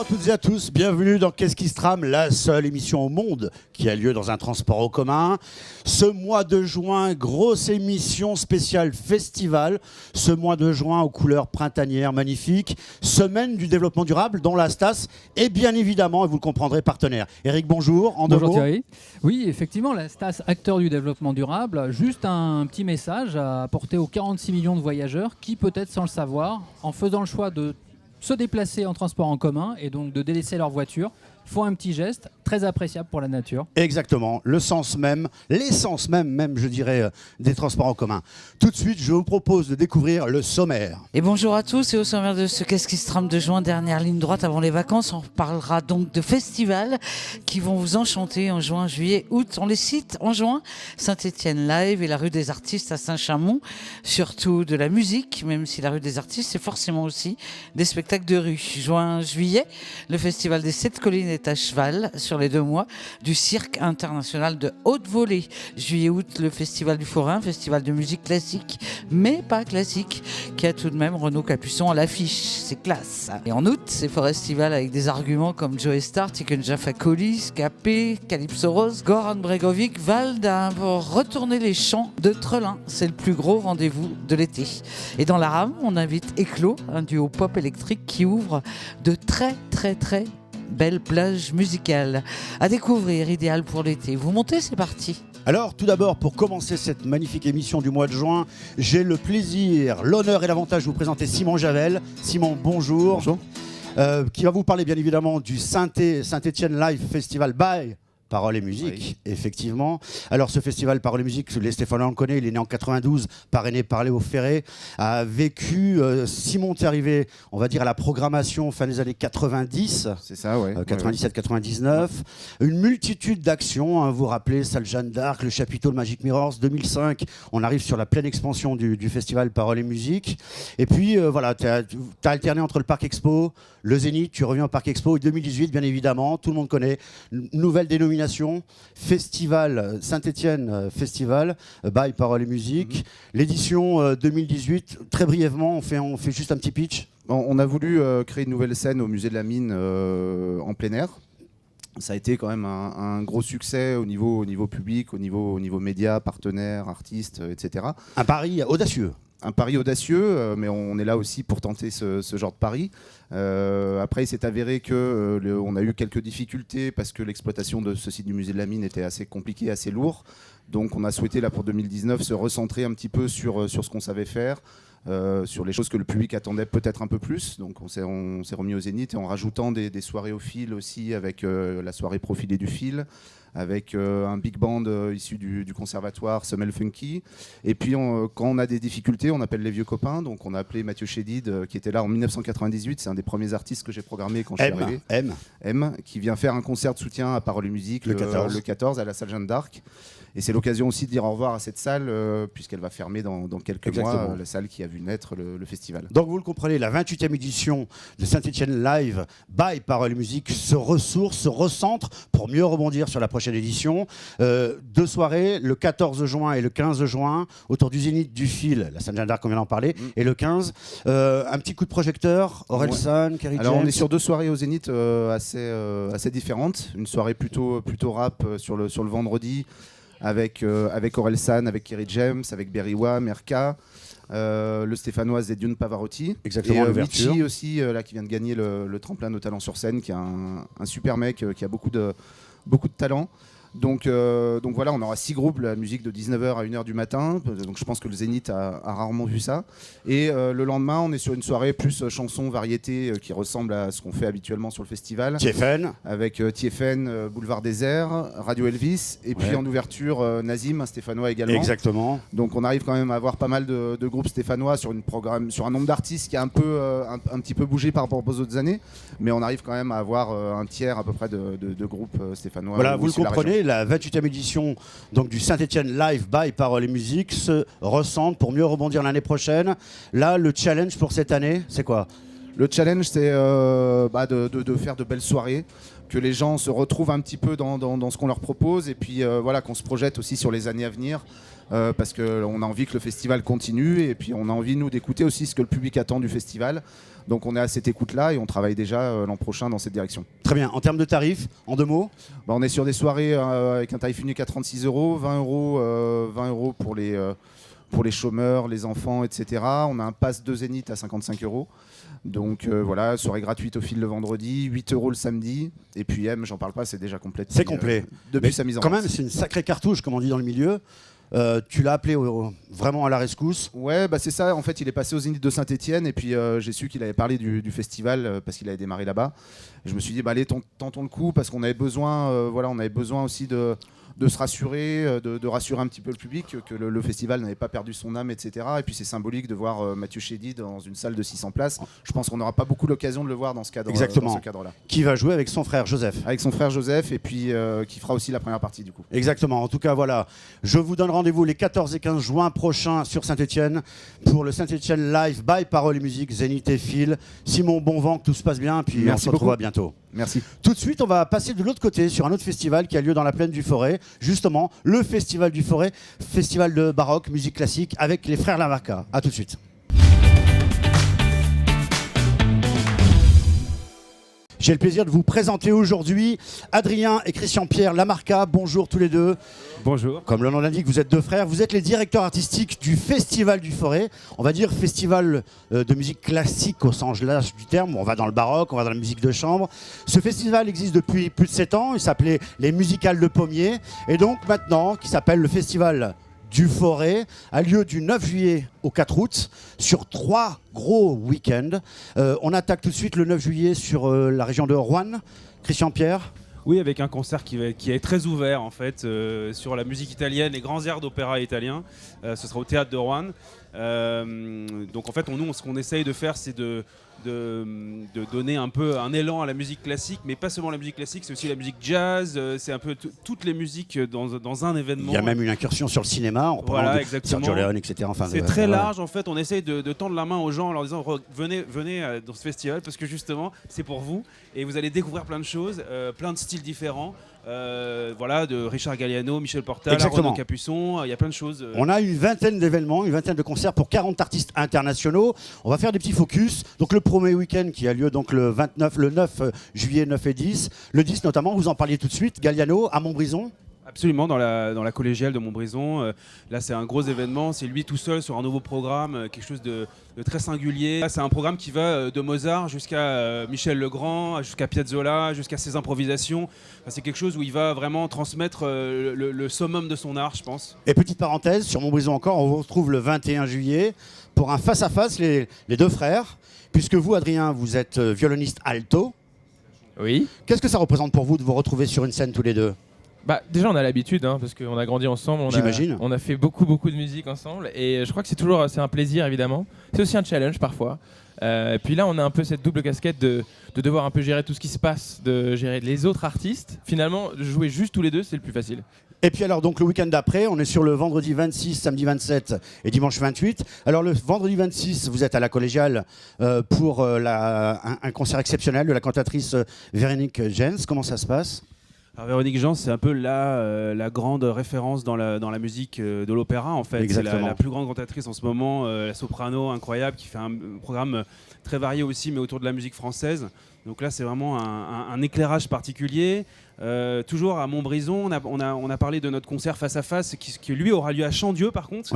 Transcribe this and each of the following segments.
à toutes et à tous, bienvenue dans Qu'est-ce qui se trame, la seule émission au monde qui a lieu dans un transport en commun. Ce mois de juin, grosse émission spéciale festival. Ce mois de juin aux couleurs printanières magnifiques. Semaine du développement durable dont la STAS est bien évidemment, et vous le comprendrez, partenaire. Eric, bonjour. Bonjour Thierry. Oui, effectivement, la STAS, acteur du développement durable, juste un petit message à apporter aux 46 millions de voyageurs qui, peut-être sans le savoir, en faisant le choix de se déplacer en transport en commun et donc de délaisser leur voiture, font un petit geste très appréciable pour la nature. Exactement, le sens même, l'essence même, je dirais, des transports en commun. Tout de suite, je vous propose de découvrir le sommaire. Et bonjour à tous, et au sommaire de ce Qu'est-ce qui se trame de juin, dernière ligne droite avant les vacances, on parlera donc de festivals qui vont vous enchanter en juin, juillet, août. On les cite en juin, Saint-Étienne Live et la rue des Artistes à Saint-Chamond, surtout de la musique, même si la rue des Artistes, c'est forcément aussi des spectacles de rue. Juin, juillet, le festival des 7 collines est à cheval sur les 2 mois du Cirque international de haute volée. Juillet-août, le festival du Forain, festival de musique classique, mais pas classique, qui a tout de même Renaud Capuçon à l'affiche. C'est classe. Et en août, c'est Forestival avec des arguments comme Joe Star, Tiken Jaffa Coli, Scapé, Calypso Rose, Goran Bregovic, Valda pour retourner les champs de Trelin. C'est le plus gros rendez-vous de l'été. Et dans la rame, on invite Éclos, un duo pop électrique qui ouvre de très belle plage musicale à découvrir, idéal pour l'été. Vous montez, c'est parti. Alors, tout d'abord, pour commencer cette magnifique émission du mois de juin, j'ai le plaisir, l'honneur et l'avantage de vous présenter Simon Javel. Simon, bonjour. Bonjour. Qui va vous parler bien évidemment du Saint-Étienne Live Festival by Paroles et musique, oui. Effectivement. Alors ce festival Paroles et musique, les Stéphanois le connaissent, il est né en 92, parrainé par Léo Ferré, a vécu, Simon est arrivé, on va dire, à la programmation fin des années 90. C'est ça, ouais. 97-99. Une multitude d'actions, hein, vous vous rappelez, Salle Jeanne d'Arc, le chapiteau, le Magic Mirrors, 2005, on arrive sur la pleine expansion du festival Paroles et musique. Et puis voilà, tu as alterné entre le Parc Expo, le Zénith, tu reviens au Parc Expo, et 2018 bien évidemment, tout le monde connaît, nouvelle dénomination, Festival Saint-Étienne Festival by Paroles et musique. L'édition 2018, très brièvement, on fait juste un petit pitch. On a voulu créer une nouvelle scène au musée de la Mine en plein air. Ça a été quand même un gros succès au niveau public, au niveau médias, partenaires, artistes, etc. Un pari audacieux. Un pari audacieux, mais on est là aussi pour tenter ce genre de pari. Après, il s'est avéré qu'on a eu quelques difficultés parce que l'exploitation de ce site du musée de la Mine était assez compliquée, assez lourd. Donc on a souhaité là pour 2019 se recentrer un petit peu sur ce qu'on savait faire, sur les choses que le public attendait peut-être un peu plus. Donc on s'est remis au Zénith et en rajoutant des soirées au fil aussi, avec la soirée profilée du fil, avec un big band issu du conservatoire Semel Funky. Et puis quand on a des difficultés, on appelle les vieux copains. Donc on a appelé Mathieu Chédid qui était là en 1998. C'est un des premiers artistes que j'ai programmé quand je suis arrivé. M, qui vient faire un concert de soutien à Paroles et musique le 14 à la salle Jeanne d'Arc. Et c'est l'occasion aussi de dire au revoir à cette salle, puisqu'elle va fermer dans quelques mois, la salle qui a vu naître le festival. Donc vous le comprenez, la 28e édition de Saint-Étienne Live by Paroles et musique se ressource, se recentre pour mieux rebondir sur la prochaine édition. 2 soirées, le 14 juin et le 15 juin, autour du Zénith du Fil, la salle Jeanne d'Arc, on vient d'en parler, et le 15. Un petit coup de projecteur, Orelsan, Kerry James. Alors on est sur 2 soirées au Zénith assez différentes. Une soirée plutôt rap sur le vendredi, avec Orelsan, avec Kerry James, avec Berry Wham, Merka, le Stéphanois Zediun Pavarotti. Exactement, et Michi aussi, là, qui vient de gagner le tremplin de talent sur scène, qui est un super mec, qui a beaucoup de talent. Donc voilà, on aura 6 groupes, la musique de 19h à 1h du matin. Donc je pense que le Zénith a rarement vu ça. Et le lendemain, on est sur une soirée plus chanson, variété, qui ressemble à ce qu'on fait habituellement sur le festival. TFN. Avec TFN, Boulevard Désert, Radio Elvis. Et puis en ouverture, Nazim, un Stéphanois également. Exactement. Donc on arrive quand même à avoir pas mal de groupes stéphanois sur un nombre d'artistes qui a un petit peu bougé par rapport aux autres années. Mais on arrive quand même à avoir un tiers à peu près de groupes stéphanois. Voilà, vous le comprenez. La 28e édition donc, du Saint-Étienne Live by Paroles et musique se recentre pour mieux rebondir l'année prochaine. Là, le challenge pour cette année, c'est quoi? Le challenge, c'est de faire de belles soirées, que les gens se retrouvent un petit peu dans ce qu'on leur propose, et puis voilà, qu'on se projette aussi sur les années à venir. parce qu'on a envie que le festival continue et puis on a envie, nous, d'écouter aussi ce que le public attend du festival. Donc on est à cette écoute-là et on travaille déjà l'an prochain dans cette direction. Très bien. En termes de tarifs, en 2 mots? On est sur des soirées avec un tarif unique à 36 €, 20 € pour les chômeurs, les enfants, etc. On a un pass de Zénith à 55 €. Donc voilà, soirée gratuite au fil le vendredi, 8 € le samedi. Et puis M, j'en parle pas, c'est déjà complet. C'est complet. Depuis sa mise en Quand place. même, c'est une sacrée cartouche, comme on dit dans le milieu. Tu l'as appelé vraiment à la rescousse. Ouais, c'est ça. En fait, il est passé au Zénith de Saint-Etienne et puis j'ai su qu'il avait parlé du festival parce qu'il avait démarré là-bas. Et je me suis dit, allez, tentons le coup parce qu'on avait besoin, on avait besoin aussi de se rassurer, de rassurer un petit peu le public que le festival n'avait pas perdu son âme, etc. Et puis c'est symbolique de voir Mathieu Chédid dans une salle de 600 places. Je pense qu'on n'aura pas beaucoup l'occasion de le voir dans ce cadre. Exactement. Dans ce cadre-là. Qui va jouer avec son frère Joseph. Avec son frère Joseph et puis qui fera aussi la première partie du coup. Exactement. En tout cas, voilà. Je vous donne rendez-vous les 14 et 15 juin prochains sur Saint-Etienne pour le Saint-Etienne Live by Parole et Musique, Zénith et Phil. Simon, bon vent, que tout se passe bien. Puis Merci on se retrouvera beaucoup. bientôt. Merci. Tout de suite, on va passer de l'autre côté sur un autre festival qui a lieu dans la plaine du Forêt. Justement, le Festival du Forêt, festival de baroque, musique classique avec les frères Lamarca. A tout de suite. J'ai le plaisir de vous présenter aujourd'hui Adrien et Christian-Pierre Lamarca. Bonjour tous les deux. Bonjour. Comme le nom l'indique, vous êtes 2 frères. Vous êtes les directeurs artistiques du Festival du Forêt. On va dire festival de musique classique au sens large du terme. On va dans le baroque, on va dans la musique de chambre. Ce festival existe depuis plus de 7 ans. Il s'appelait les Musicales de Pommier. Et donc maintenant, qui s'appelle le Festival du Forêt, a lieu du 9 juillet au 4 août sur 3 gros week-ends. On attaque tout de suite le 9 juillet sur la région de Roanne. Christian-Pierre. Oui, avec un concert qui est très ouvert en fait sur la musique italienne, les grands airs d'opéra italiens. Ce sera au théâtre de Roanne. Donc en fait, nous, ce qu'on essaye de faire, c'est de donner un peu un élan à la musique classique, mais pas seulement la musique classique, c'est aussi la musique jazz, c'est un peu toutes les musiques dans un événement. Il y a même une incursion sur le cinéma, en parlant de exactement. Sergio Leone, etc. Enfin, c'est très large en fait, on essaye de tendre la main aux gens en leur disant venez dans ce festival parce que justement c'est pour vous et vous allez découvrir plein de choses, plein de styles différents. De Richard Galliano, Michel Portal, Renaud Capuçon, il y a plein de choses. On a une vingtaine d'événements, une vingtaine de concerts pour 40 artistes internationaux. On va faire des petits focus. Donc le premier week-end qui a lieu donc le 9 juillet, 9 et 10. Le 10 notamment, vous en parliez tout de suite, Galliano à Montbrison. Absolument, dans la collégiale de Montbrison. Là, c'est un gros événement. C'est lui tout seul sur un nouveau programme, quelque chose de très singulier. Là, c'est un programme qui va de Mozart jusqu'à Michel Legrand, jusqu'à Piazzolla, jusqu'à ses improvisations. Enfin, c'est quelque chose où il va vraiment transmettre le summum de son art, je pense. Et petite parenthèse, sur Montbrison encore, on vous retrouve le 21 juillet pour un face-à-face, les 2 frères. Puisque vous, Adrien, vous êtes violoniste alto. Oui. Qu'est-ce que ça représente pour vous de vous retrouver sur une scène tous les deux ? Déjà on a l'habitude parce qu'on a grandi ensemble, J'imagine. On a fait beaucoup de musique ensemble et je crois que c'est un plaisir évidemment. C'est aussi un challenge parfois. Et puis là on a un peu cette double casquette de devoir un peu gérer tout ce qui se passe, de gérer les autres artistes. Finalement jouer juste tous les deux c'est le plus facile. Et puis alors donc le week-end d'après, on est sur le vendredi 26, samedi 27 et dimanche 28. Alors le vendredi 26, vous êtes à la collégiale pour un concert exceptionnel de la cantatrice Véronique Gens. Comment ça se passe ? Alors, Véronique Gens, c'est un peu la grande référence dans la musique de l'opéra en fait. Exactement. C'est la plus grande cantatrice en ce moment, la soprano incroyable qui fait un programme très varié aussi mais autour de la musique française. Donc là c'est vraiment un éclairage particulier. Toujours à Montbrison, on a parlé de notre concert face à face qui lui aura lieu à Chandieu par contre,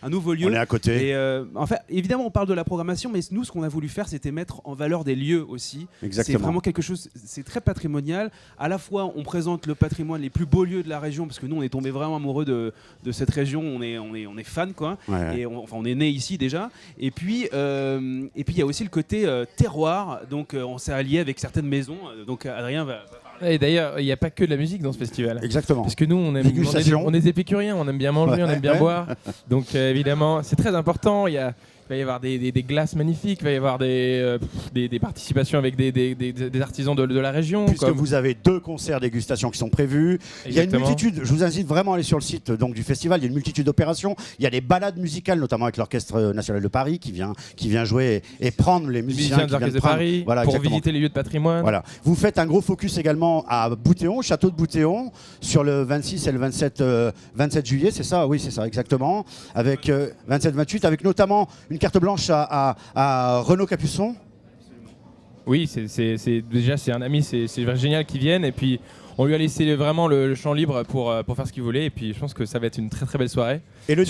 un nouveau lieu. On est à côté. Et en fait, évidemment, on parle de la programmation, mais nous, ce qu'on a voulu faire, c'était mettre en valeur des lieux aussi. Exactement. C'est vraiment quelque chose, c'est très patrimonial. À la fois, on présente le patrimoine, les plus beaux lieux de la région, parce que nous, on est tombé vraiment amoureux de cette région. On est fan, quoi. Ouais. Et on est né ici déjà. Et puis, il y a aussi le côté terroir. Donc, on s'est allié avec certaines maisons. Donc, Adrien va Et d'ailleurs, il n'y a pas que de la musique dans ce festival. Exactement. Parce que nous, on est des épicuriens, on aime bien manger, on aime bien boire. Donc évidemment, c'est très important. Il y a Il va y avoir des glaces magnifiques, il va y avoir des participations avec des artisans de la région. Puisque vous avez 2 concerts dégustation qui sont prévus. Il y a une multitude, je vous incite vraiment à aller sur le site donc, du festival, il y a une multitude d'opérations. Il y a des balades musicales, notamment avec l'Orchestre National de Paris qui vient jouer et prendre les musiciens de l'Orchestre de Paris, voilà, pour exactement. visiter les lieux de patrimoine. Voilà. Vous faites un gros focus également à Boutéon, château de Boutéon, sur le 26 et le 27 juillet, c'est ça? Oui, c'est ça, exactement. Avec 27-28, avec notamment une carte blanche à Renaud Capuçon. Oui, déjà c'est un ami, c'est génial qu'il vienne et puis on lui a laissé vraiment le champ libre pour faire ce qu'il voulait et puis je pense que ça va être une très très belle soirée. Et le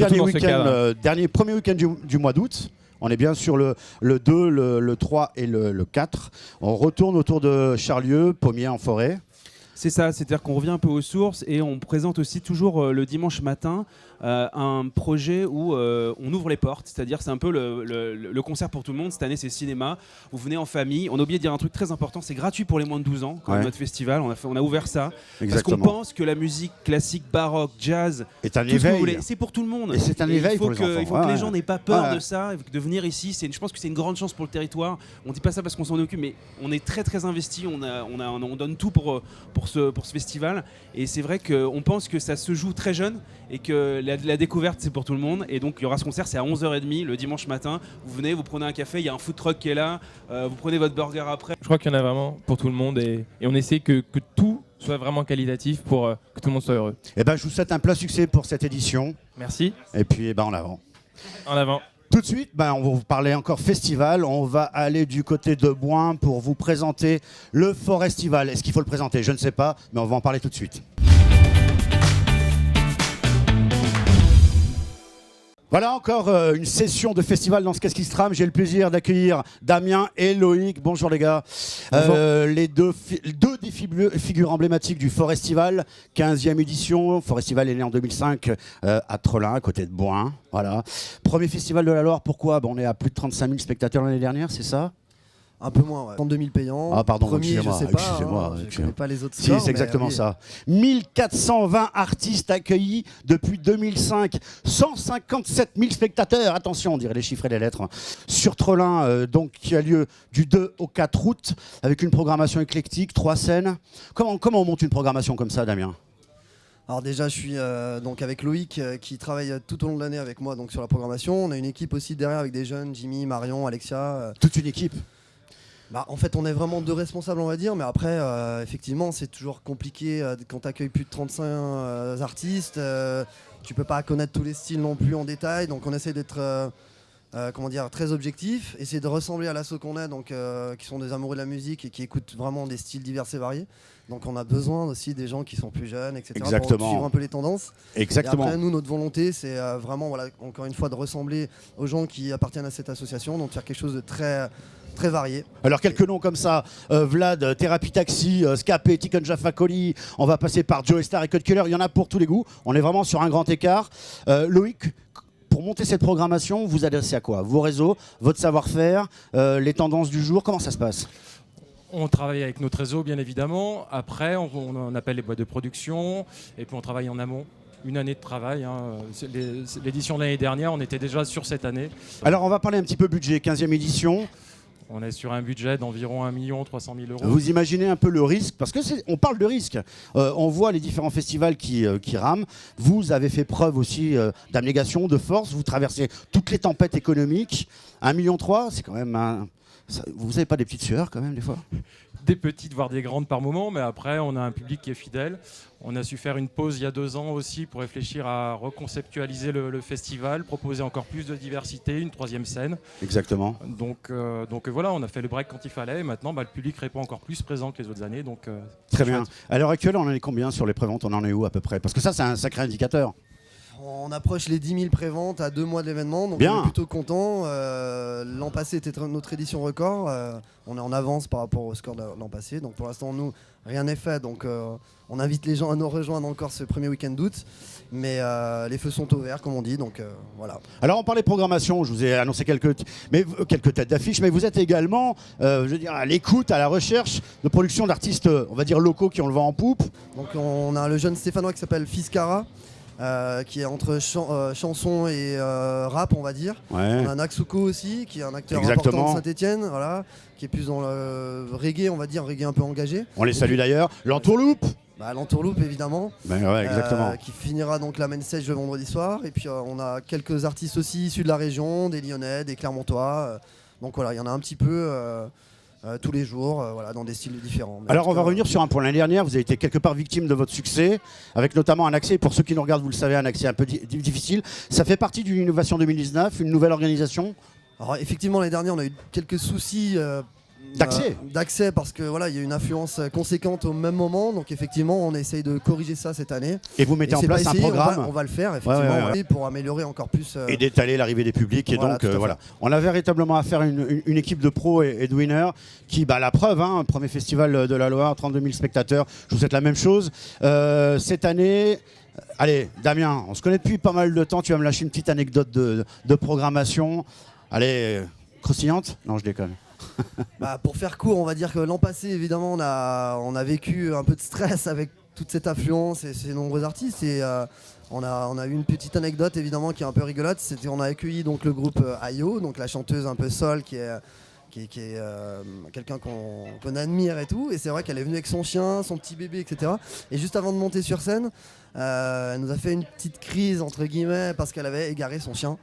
premier week-end du mois d'août, on est bien sur le 2, le 3 et le 4. On retourne autour de Charlieu, Pommiers en forêt. C'est ça, c'est-à-dire qu'on revient un peu aux sources et on présente aussi toujours le dimanche matin un projet où on ouvre les portes, c'est-à-dire c'est un peu le concert pour tout le monde. Cette année c'est cinéma, vous venez en famille. On a oublié de dire un truc très important, c'est gratuit pour les moins de 12 ans, quand même, notre festival, on a ouvert ça. Exactement. Parce qu'on pense que la musique classique, baroque, jazz, est un tout ce que vous éveil. voulez, c'est pour tout le monde. Et c'est un éveil pour les enfants. Il faut que les gens n'aient pas peur de ça, de venir ici. Je pense que c'est une grande chance pour le territoire. On dit pas ça parce qu'on s'en occupe, mais on est très très investi. On donne tout pour ce festival. Et c'est vrai qu'on pense que ça se joue très jeune et que la découverte c'est pour tout le monde. Et donc il y aura ce concert, c'est à 11h30 le dimanche matin. Vous venez, vous prenez un café, il y a un food truck qui est là, vous prenez votre burger après. Je crois qu'il y en a vraiment pour tout le monde et on essaie que tout soit vraiment qualitatif pour que tout le monde soit heureux. Et ben, je vous souhaite un plein succès pour cette édition. Merci. Et puis en avant. En avant. Tout de suite, on va vous parler encore festival. On va aller du côté de Boin pour vous présenter le Forestival. Est-ce qu'il faut le présenter? Je ne sais pas, mais on va en parler tout de suite. Voilà encore une session de festival dans ce Qu'est-ce qui se trame. J'ai le plaisir d'accueillir Damien et Loïc. Bonjour les gars. Les deux des figures emblématiques du Forestival, 15e édition. Forestival est né en 2005 à Trelin, à côté de Boin. Voilà. Premier festival de la Loire, pourquoi? On est à plus de 35 000 spectateurs l'année dernière, c'est ça? Un peu moins, ouais. 32 000 payants. Ah pardon, Premier, je sais pas. Je connais pas les autres scores. Si, c'est exactement ça. 1420 artistes accueillis depuis 2005. 157 000 spectateurs. Attention, on dirait les chiffres et les lettres. Sur Trelin, donc, qui a lieu du 2 au 4 août, avec une programmation éclectique, 3 scènes. Comment on monte une programmation comme ça, Damien? Alors déjà, je suis donc avec Loïc qui travaille tout au long de l'année avec moi donc sur la programmation. On a une équipe aussi derrière avec des jeunes, Jimmy, Marion, Alexia. Toute une équipe. En fait, on est vraiment 2 responsables, on va dire, mais après, effectivement, c'est toujours compliqué quand tu accueilles plus de 35 artistes. Tu peux pas connaître tous les styles non plus en détail, donc on essaie d'être très objectif, essayer de ressembler à l'assaut qu'on a, donc qui sont des amoureux de la musique et qui écoutent vraiment des styles divers et variés. Donc on a besoin aussi des gens qui sont plus jeunes, etc. Exactement. Pour suivre un peu les tendances. Exactement. Et après, nous, notre volonté, c'est vraiment, encore une fois, de ressembler aux gens qui appartiennent à cette association, donc faire quelque chose de très très varié. Alors quelques noms comme ça, Vlad, Thérapie Taxi, Scapé, Tiken Jaffa Coli, on va passer par Joe Star et Cut Killer, il y en a pour tous les goûts, on est vraiment sur un grand écart. Loïc, pour monter cette programmation, vous adressez à quoi? Vos réseaux, votre savoir-faire, les tendances du jour, comment ça se passe? On travaille avec notre réseau, bien évidemment. Après, on appelle les boîtes de production et puis on travaille en amont. Une année de travail. L'édition de l'année dernière, on était déjà sur cette année. Alors, on va parler un petit peu budget, 15e édition. On est sur un budget d'environ 1 300 000 €. Vous imaginez un peu le risque, parce qu'on parle de risque. On voit les différents festivals qui rament. Vous avez fait preuve aussi d'abnégation, de force. Vous traversez toutes les tempêtes économiques. 1,3 million, c'est quand même vous n'avez pas des petites sueurs quand même des fois? Des petites, voire des grandes par moment, mais après on a un public qui est fidèle. On a su faire une pause il y a 2 ans aussi pour réfléchir à reconceptualiser le festival, proposer encore plus de diversité, une 3e scène. Exactement. Donc voilà, on a fait le break quand il fallait et maintenant le public répond encore plus présent que les autres années. Donc, très bien. À l'heure actuelle, on en est combien sur les préventes? On en est où à peu près? Parce que ça, c'est un sacré indicateur. On approche les 10 000 préventes à 2 mois de l'événement, donc bien. On est plutôt content. L'an passé était notre édition record. On est en avance par rapport au score de l'an passé. Donc pour l'instant, nous, rien n'est fait. Donc on invite les gens à nous rejoindre encore ce premier week-end d'août. Mais les feux sont ouverts, comme on dit. Donc voilà. Alors on parlait programmation. Je vous ai annoncé quelques têtes d'affiche, mais vous êtes également, à l'écoute, à la recherche de production d'artistes, on va dire locaux, qui ont le vent en poupe. Donc on a le jeune Stéphanois qui s'appelle Fiscara, qui est entre chanson et rap, on va dire. Ouais. On a Naxuko aussi, qui est un acteur Exactement. important de Saint-Etienne, voilà, qui est plus dans le reggae, on va dire, reggae un peu engagé. On les salue d'ailleurs. L'entourloupe. L'entourloupe, évidemment. Ben ouais, exactement. Qui finira donc la main stage le vendredi soir. Et puis on a quelques artistes aussi issus de la région, des Lyonnais, des Clermontois. Donc voilà, il y en a un petit peu tous les jours, voilà, dans des styles différents. Mais Alors en tout on va cas, revenir sur un point. L'année dernière, vous avez été quelque part victime de votre succès, avec notamment un accès, pour ceux qui nous regardent, vous le savez, un accès un peu difficile. Ça fait partie d'une innovation 2019, une nouvelle organisation Alors effectivement, l'année dernière, on a eu quelques soucis d'accès parce que voilà, il y a une affluence conséquente au même moment. Donc effectivement, on essaye de corriger ça cette année. Et vous mettez en c'est place pas un essayé, programme on va le faire effectivement Ouais. pour améliorer encore plus. et d'étaler l'arrivée des publics. Et Voilà, donc tout à fait. voilà, on avait véritablement affaire à une équipe de pros et de winners qui, la preuve, premier festival de la Loire, 32 000 spectateurs. Je vous souhaite la même chose. Cette année, allez, Damien, on se connaît depuis pas mal de temps. Tu vas me lâcher une petite anecdote de programmation. Allez, croustillante? Non, je déconne. Pour faire court, on va dire que l'an passé, évidemment, on a vécu un peu de stress avec toute cette affluence et ces nombreux artistes. Et on a eu une petite anecdote, évidemment, qui est un peu rigolote. C'était on a accueilli donc le groupe Ayo, donc la chanteuse un peu Sol, qui est quelqu'un qu'on admire et tout. Et c'est vrai qu'elle est venue avec son chien, son petit bébé, etc. Et juste avant de monter sur scène, elle nous a fait une petite crise, entre guillemets, parce qu'elle avait égaré son chien.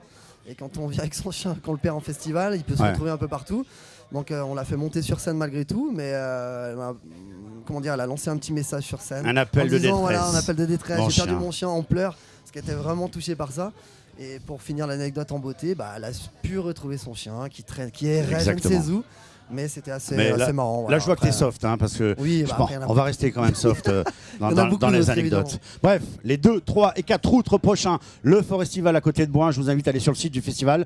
Et quand on vient avec son chien, qu'on le perd en festival, il peut se retrouver un peu partout. Donc on l'a fait monter sur scène malgré tout, mais elle a lancé un petit message sur scène. Un appel de détresse. Voilà, un appel de détresse. Mon J'ai perdu chien. mon chien en pleurs, parce qu'elle était vraiment touchée par ça. Et pour finir l'anecdote en beauté, elle a pu retrouver son chien qui errait je ne sais où. Mais c'était assez marrant. Là, je vois que t'es soft, parce que oui, on va rester quand même soft dans les anecdotes. Évidemment. Bref, les 2, 3 et 4 août prochains, le Forestival à côté de Boin. Je vous invite à aller sur le site du festival,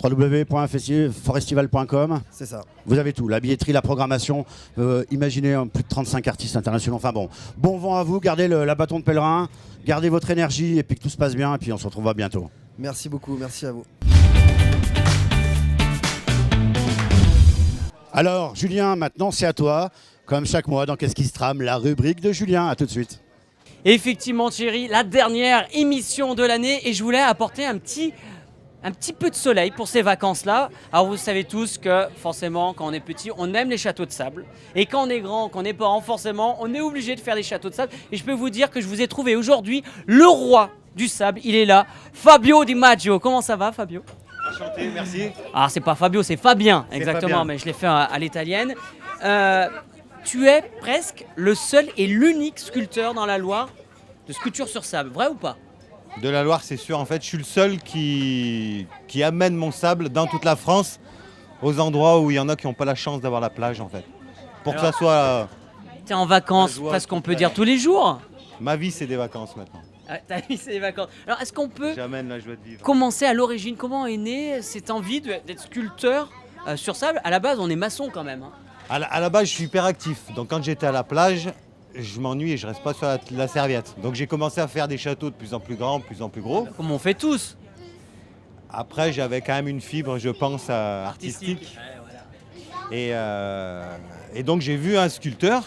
www.forestival.com. C'est ça. Vous avez tout, la billetterie, la programmation. Imaginez plus de 35 artistes internationaux. Enfin bon vent à vous, gardez la bâton de pèlerin, gardez votre énergie et puis que tout se passe bien. Et puis on se retrouvera bientôt. Merci beaucoup, merci à vous. Alors, Julien, maintenant c'est à toi. Comme chaque mois dans Qu'est-ce qui se trame, la rubrique de Julien. À tout de suite. Effectivement, Thierry, la dernière émission de l'année et je voulais apporter un petit peu de soleil pour ces vacances-là. Alors vous savez tous que forcément, quand on est petit, on aime les châteaux de sable. Et quand on est grand, quand on est parent, forcément, on est obligé de faire des châteaux de sable. Et je peux vous dire que je vous ai trouvé aujourd'hui le roi du sable. Il est là, Fabio Di Maggio. Comment ça va, Fabio ? Enchanté, merci. Alors c'est pas Fabio, c'est Fabien, exactement, Fabien. mais je l'ai fait à l'italienne. Tu es presque le seul et l'unique sculpteur dans la Loire de sculpture sur sable, vrai ou pas ? De la Loire, c'est sûr. En fait, je suis le seul qui amène mon sable dans toute la France, aux endroits où il y en a qui n'ont pas la chance d'avoir la plage, en fait. Pour que ça soit... Tu es en vacances La joie, presque, on peut toute dire, tous les jours. Ma vie, c'est des vacances maintenant. Ah, ta vie, c'est les vacances. Alors, est-ce qu'on peut J'amène la joie de vivre. commencer à l'origine ? Comment est née cette envie d'être sculpteur sur sable ? À la base, on est maçon quand même. À la base, je suis hyper actif. Donc, quand j'étais à la plage, je m'ennuie et je reste pas sur la serviette. Donc, j'ai commencé à faire des châteaux de plus en plus grands, de plus en plus gros. Comme on fait tous. Après, j'avais quand même une fibre, je pense, artistique. Et donc, j'ai vu un sculpteur.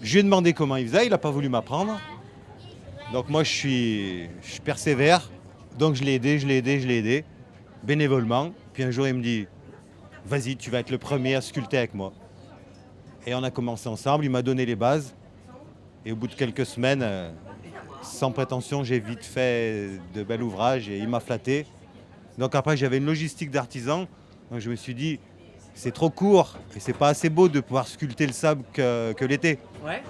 Je lui ai demandé comment il faisait. Il n'a pas voulu m'apprendre. Donc moi, je persévère. Donc je l'ai aidé, bénévolement. Puis un jour, il me dit, vas-y, tu vas être le premier à sculpter avec moi. Et on a commencé ensemble, il m'a donné les bases. Et au bout de quelques semaines, sans prétention, j'ai vite fait de bel ouvrage et il m'a flatté. Donc après, j'avais une logistique d'artisan. Donc je me suis dit, c'est trop court et c'est pas assez beau de pouvoir sculpter le sable que l'été. Ouais.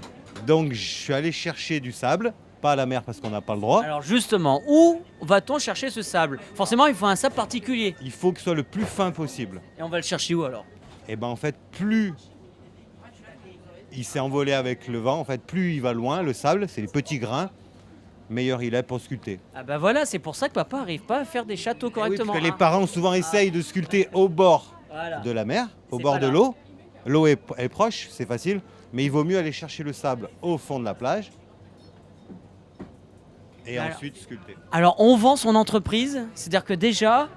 Donc je suis allé chercher du sable. Pas à la mer parce qu'on n'a pas le droit. Alors justement, où va-t-on chercher ce sable ? Forcément, il faut un sable particulier. Il faut que ce soit le plus fin possible. Et on va le chercher où alors ? Et ben en fait, plus il s'est envolé avec le vent, en fait, plus il va loin, le sable, c'est les petits grains, meilleur il est pour sculpter. Ah bah voilà, c'est pour ça que papa n'arrive pas à faire des châteaux Oui, correctement. parce que les parents souvent essayent de sculpter au bord Voilà. de la mer, au C'est bord pas de là. l'eau. L'eau est proche, c'est facile, mais il vaut mieux aller chercher le sable au fond de la plage et Alors- ensuite sculpter. Alors on vend son entreprise, c'est-à-dire que déjà,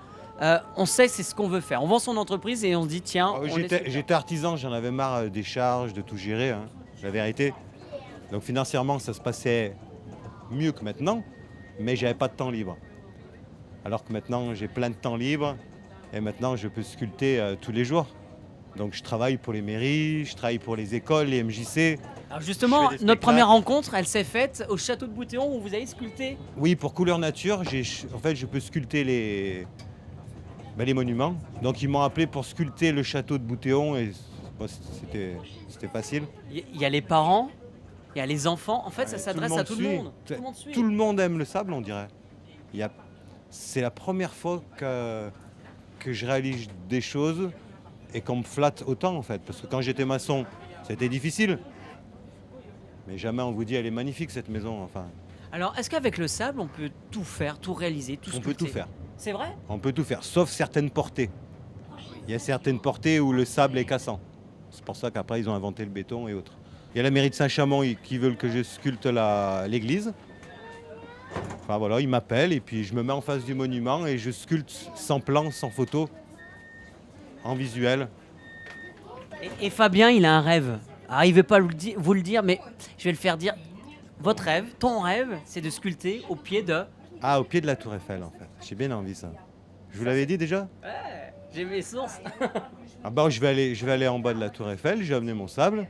on sait c'est ce qu'on veut faire. On vend son entreprise et on se dit tiens, Ah on oui, est super. J'étais artisan, j'en avais marre des charges, de tout gérer, la vérité. Donc financièrement, ça se passait mieux que maintenant. mais j'avais pas de temps libre. Alors que maintenant, j'ai plein de temps libre et maintenant, je peux sculpter tous les jours. Donc, je travaille pour les mairies, je travaille pour les écoles, les MJC. Alors justement, Je fais des notre première spectacles. rencontre, elle s'est faite au château de Boutéon où vous avez sculpté. Oui, pour Couleur Nature, en fait, je peux sculpter les monuments. Donc, ils m'ont appelé pour sculpter le château de Boutéon et bon, c'était facile. Il y a les parents, il y a les enfants. En fait, ça Ouais, s'adresse à tout le suit. monde. Tout le monde suit. Tout le monde aime le sable, on dirait. C'est la première fois que je réalise des choses et qu'on me flatte autant, en fait. Parce que quand j'étais maçon, c'était difficile. Mais jamais on vous dit, elle est magnifique, cette maison. Enfin, Alors, est-ce qu'avec le sable, on peut tout faire, tout réaliser, tout on sculpter? peut tout faire. C'est vrai? On peut tout faire, sauf certaines portées. Il y a certaines portées où le sable est cassant. C'est pour ça qu'après, ils ont inventé le béton et autres. Il y a la mairie de Saint-Chamond qui veulent que je sculpte l'église. Enfin voilà, ils m'appellent et puis je me mets en face du monument et je sculpte sans plan, sans photo, en visuel. Et Fabien, il a un rêve. Alors, il ne veut pas vous le dire, mais je vais le faire dire. Votre rêve, ton rêve, c'est de sculpter au pied de... Ah, au pied de la Tour Eiffel, en fait. J'ai bien envie, ça. Je vous l'avais dit déjà? Ouais, j'ai mes sources. Ah bah, je vais aller en bas de la Tour Eiffel, j'ai amené mon sable.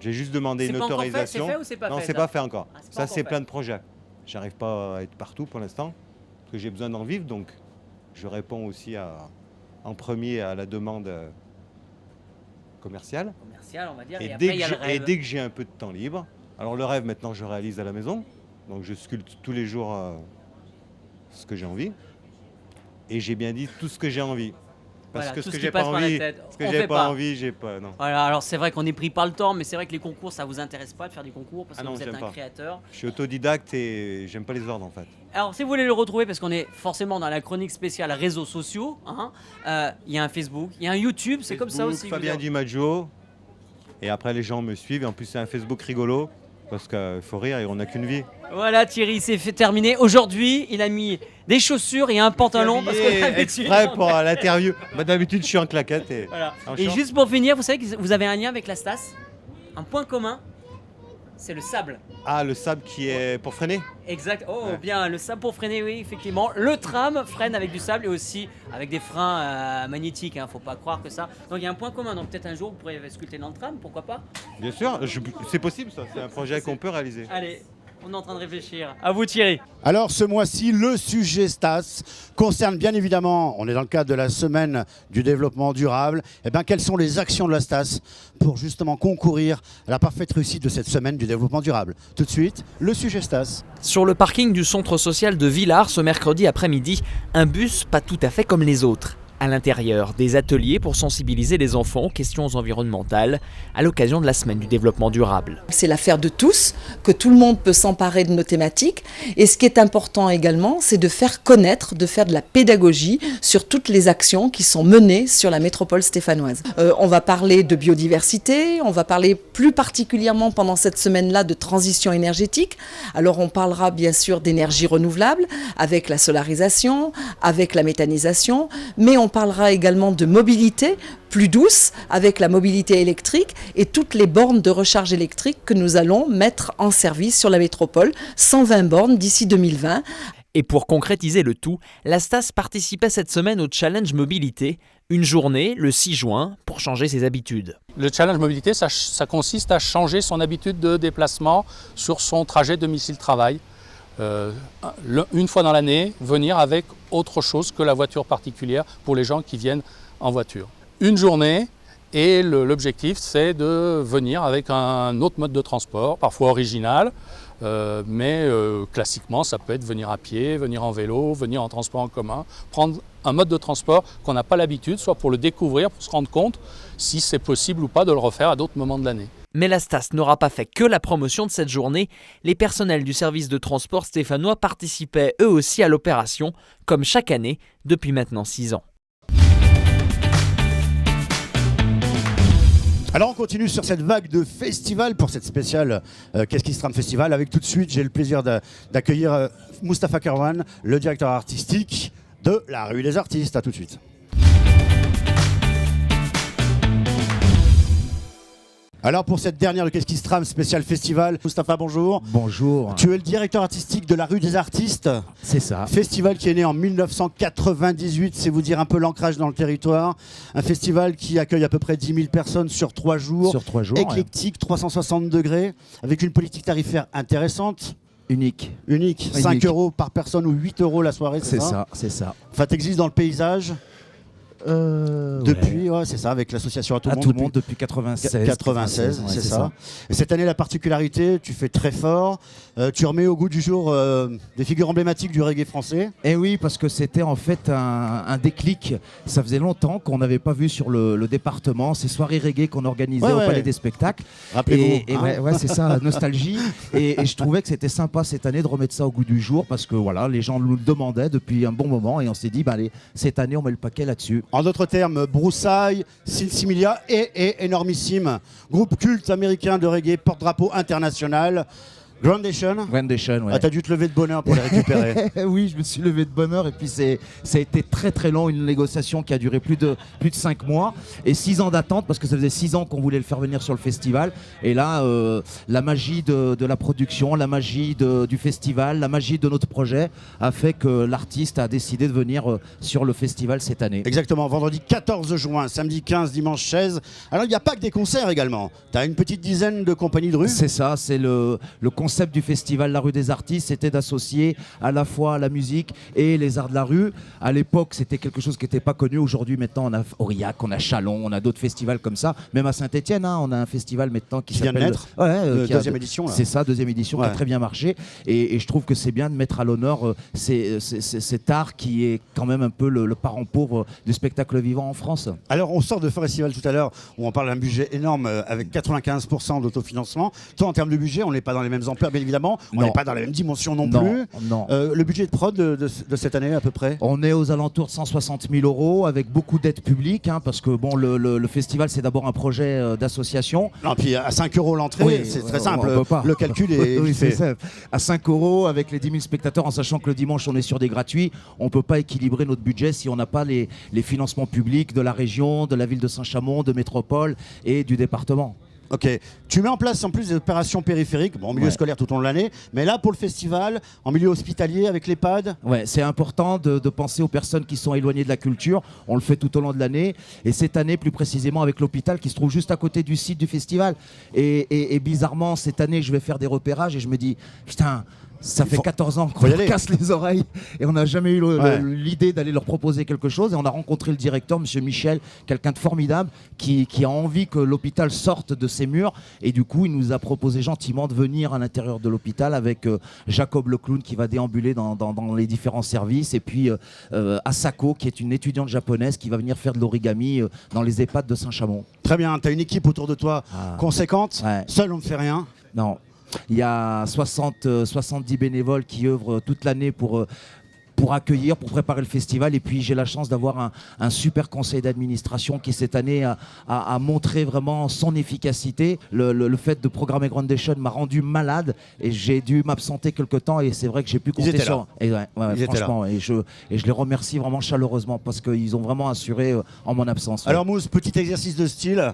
J'ai juste demandé C'est une pas encore fait, autorisation. c'est fait ou c'est pas non, fait, c'est ça pas fait encore. Ah, c'est pas Ça, encore c'est fait. plein de projets. J'arrive pas à être partout pour l'instant, parce que j'ai besoin d'en vivre, donc je réponds aussi en premier à la demande commerciale. Commercial, on va dire. Et, Et, après, dès il y a le que rêve. dès que j'ai un peu de temps libre, alors le rêve maintenant je réalise à la maison, donc je sculpte tous les jours ce que j'ai envie, et j'ai bien dit tout ce que j'ai envie. Parce Voilà, que tout ce que ce qui j'ai pas passe par la envie, tête, ce que on j'ai fait pas pas. envie, j'ai pas, non. Voilà, alors c'est vrai qu'on est pris par le temps, mais c'est vrai que les concours, ça vous intéresse pas de faire des concours parce Ah que non, vous êtes j'aime un pas. créateur. Je suis autodidacte et j'aime pas les ordres en fait. Alors, si vous voulez le retrouver, parce qu'on est forcément dans la chronique spéciale réseaux sociaux, hein, il y a un Facebook, il y a un YouTube, c'est comme ça aussi. Fabien DiMaggio, et après les gens me suivent, et en plus c'est un Facebook rigolo, parce qu'il faut rire et on n'a qu'une vie. Voilà, Thierry, c'est fait terminer. Aujourd'hui, il a mis des chaussures et un pantalon parce que d'habitude, Exprès pour l'interview. Bah, d'habitude je suis en claquette et Voilà. en Et short. juste pour finir, vous savez que vous avez un lien avec la Stas, un point commun, c'est le sable. Ah, le sable qui est pour freiner. Exact. Oh, Ouais. bien, le sable pour freiner, oui, effectivement. Le tram freine avec du sable et aussi avec des freins magnétiques, hein, faut pas croire que ça. Donc il y a un point commun. Donc peut-être un jour vous pourrez sculpter dans le tram, pourquoi pas? Bien sûr, c'est possible ça, c'est un projet qu'on peut réaliser. Allez, on est en train de réfléchir. À vous, Thierry. Alors ce mois-ci, le sujet Stas concerne bien évidemment, on est dans le cadre de la semaine du développement durable, et bien quelles sont les actions de la Stas pour justement concourir à la parfaite réussite de cette semaine du développement durable. Tout de suite, le sujet Stas. Sur le parking du centre social de Villars ce mercredi après-midi, un bus pas tout à fait comme les autres. À l'intérieur, des ateliers pour sensibiliser les enfants aux questions environnementales à l'occasion de la semaine du développement durable. C'est l'affaire de tous, que tout le monde peut s'emparer de nos thématiques. Et ce qui est important également, c'est de faire connaître, de faire de la pédagogie sur toutes les actions qui sont menées sur la métropole stéphanoise. On va parler de biodiversité, on va parler plus particulièrement pendant cette semaine-là de transition énergétique. Alors on parlera bien sûr d'énergie renouvelable, avec la solarisation, avec la méthanisation, mais on parlera également de mobilité plus douce avec la mobilité électrique et toutes les bornes de recharge électrique que nous allons mettre en service sur la métropole, 120 bornes d'ici 2020. Et pour concrétiser le tout, la Stas participait cette semaine au Challenge Mobilité, une journée le 6 juin pour changer ses habitudes. Le Challenge Mobilité, ça consiste à changer son habitude de déplacement sur son trajet domicile-travail. Une fois dans l'année, venir avec autre chose que la voiture particulière pour les gens qui viennent en voiture. Une journée et l'objectif c'est de venir avec un autre mode de transport, parfois original, mais classiquement ça peut être venir à pied, venir en vélo, venir en transport en commun, prendre un mode de transport qu'on n'a pas l'habitude, soit pour le découvrir, pour se rendre compte si c'est possible ou pas de le refaire à d'autres moments de l'année. Mais la Stas n'aura pas fait que la promotion de cette journée. Les personnels du service de transport stéphanois participaient eux aussi à l'opération, comme chaque année depuis maintenant 6 ans. Alors on continue sur cette vague de festival pour cette spéciale Qu'est-ce qui se trame festival avec tout de suite, j'ai le plaisir d'accueillir Mustapha Kerwan, le directeur artistique de la Rue des Artistes. À tout de suite. Alors pour cette dernière de Qu'est-ce qui se trame spécial festival, Mustapha, bonjour. Bonjour. Tu es le directeur artistique de la rue des Artistes. C'est ça. Festival qui est né en 1998, c'est vous dire un peu l'ancrage dans le territoire. Un festival qui accueille à peu près 10 000 personnes sur 3 jours. Sur 3 jours. Éclectique, 360 degrés, avec une politique tarifaire intéressante. Unique. 5 € par personne ou 8 € la soirée, c'est ça? C'est ça. Enfin, t'existes dans le paysage depuis, ouais, c'est ça, avec l'association À tout le monde depuis 96. 96, c'est ça. Et cette année, la particularité, tu fais très fort, tu remets au goût du jour des figures emblématiques du reggae français. Et oui, parce que c'était en fait un déclic. Ça faisait longtemps qu'on n'avait pas vu sur le département ces soirées reggae qu'on organisait au Palais des Spectacles. Rappelez-vous. Ouais, c'est ça, nostalgie. et je trouvais que c'était sympa cette année de remettre ça au goût du jour parce que voilà, les gens nous le demandaient depuis un bon moment et on s'est dit, bah, allez, cette année, on met le paquet là-dessus. En d'autres termes, Broussailles, Sinsimilia et énormissime groupe culte américain de reggae, porte-drapeau international. Grandation, ouais. Ah, t'as dû te lever de bonheur pour les récupérer. Oui, je me suis levé de bonheur et puis ça a été très très long, une négociation qui a duré plus de 5 mois et 6 ans d'attente parce que ça faisait 6 ans qu'on voulait le faire venir sur le festival et là la magie de la production, la magie du festival, la magie de notre projet a fait que l'artiste a décidé de venir sur le festival cette année. Exactement, vendredi 14 juin, samedi 15, dimanche 16. Alors il n'y a pas que des concerts également, t'as une petite dizaine de compagnies de rue. C'est ça, c'est le concept du festival La Rue des Artistes, c'était d'associer à la fois la musique et les arts de la rue. À l'époque, c'était quelque chose qui n'était pas connu. Aujourd'hui, maintenant, on a Aurillac, on a Châlons, on a d'autres festivals comme ça. Même à Saint-Etienne, on a un festival maintenant qui vient de naître. Deuxième édition. C'est ça, deuxième édition qui a très bien marché. Et je trouve que c'est bien de mettre à l'honneur cet art qui est quand même un peu le parent pauvre du spectacle vivant en France. Alors, on sort de festival tout à l'heure où on parle d'un budget énorme avec 95% d'autofinancement. Toi, en termes de budget, on n'est pas dans les mêmes ampleurs, bien évidemment. On n'est pas dans la même dimension non plus. Non. Le budget de prod de cette année, à peu près? On est aux alentours de 160 000 € avec beaucoup d'aides publiques, parce que bon, le festival, c'est d'abord un projet d'association. Non, puis à 5 € l'entrée, c'est très simple. Le calcul est fait. À 5 € avec les 10 000 spectateurs, en sachant que le dimanche, on est sur des gratuits, on ne peut pas équilibrer notre budget si on n'a pas les financements publics de la région, de la ville de Saint-Chamond, de Métropole et du département. Ok, tu mets en place en plus des opérations périphériques, en milieu scolaire tout au long de l'année, mais là pour le festival, en milieu hospitalier avec l'EHPAD. Ouais, c'est important de penser aux personnes qui sont éloignées de la culture, on le fait tout au long de l'année, et cette année plus précisément avec l'hôpital qui se trouve juste à côté du site du festival. Et bizarrement, cette année je vais faire des repérages et je me dis, putain, ça fait 14 ans qu'on leur casse les oreilles et on n'a jamais eu l'idée d'aller leur proposer quelque chose. Et on a rencontré le directeur, M. Michel, quelqu'un de formidable, qui a envie que l'hôpital sorte de ses murs. Et du coup, il nous a proposé gentiment de venir à l'intérieur de l'hôpital avec Jacob le clown qui va déambuler dans les différents services. Et puis Asako, qui est une étudiante japonaise qui va venir faire de l'origami dans les EHPAD de Saint-Chamond. Très bien, tu as une équipe autour de toi conséquente. Seul, on ne fait rien. Non. Il y a 70 bénévoles qui œuvrent toute l'année pour accueillir, pour préparer le festival. Et puis j'ai la chance d'avoir un super conseil d'administration qui cette année a montré vraiment son efficacité. Le fait de programmer Grandation m'a rendu malade et j'ai dû m'absenter quelque temps et c'est vrai que j'ai pu compter sur... franchement, et je les remercie vraiment chaleureusement parce qu'ils ont vraiment assuré en mon absence. Alors Mousse, petit exercice de style.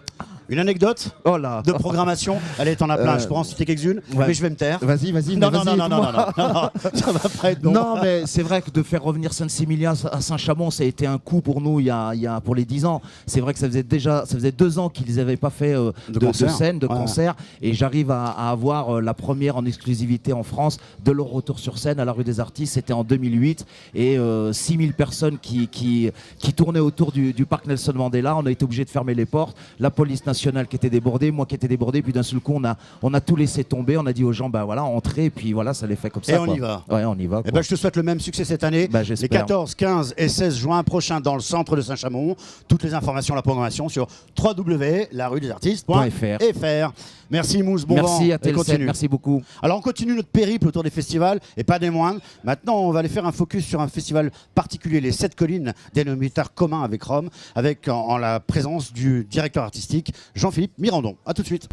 Une anecdote de programmation. Allez, t'en as plein, je pourrais en citer quelques-unes, mais je vais me taire. Vas-y. Non, ça va pas être bon. Non, mais c'est vrai que de faire revenir Saint-Similia à Saint-Chamond, ça a été un coup pour nous il y a pour les 10 ans. C'est vrai que ça faisait 2 ans qu'ils n'avaient pas fait de concert. Et j'arrive à avoir la première en exclusivité en France de leur retour sur scène à la Rue des Artistes. C'était en 2008. Et 6000 personnes qui tournaient autour du parc Nelson Mandela. On a été obligé de fermer les portes. La police nationale qui était débordée, moi qui étais débordé, puis d'un seul coup on a tout laissé tomber, on a dit aux gens entrez, et puis voilà, ça les fait comme ça. Et on y va. Ouais, on y va. Et je te souhaite le même succès cette année. Les 14, 15 et 16 juin prochains dans le centre de Saint-Chamond. Toutes les informations, la programmation sur www.laruedesartistes.fr. Merci Mousse, bon vent. Merci à TLC, merci beaucoup. Alors on continue notre périple autour des festivals et pas des moindres. Maintenant on va aller faire un focus sur un festival particulier, les 7 collines, dénominateur commun avec Rome, avec en la présence du directeur artistique Jean-Philippe Mirandon. A tout de suite.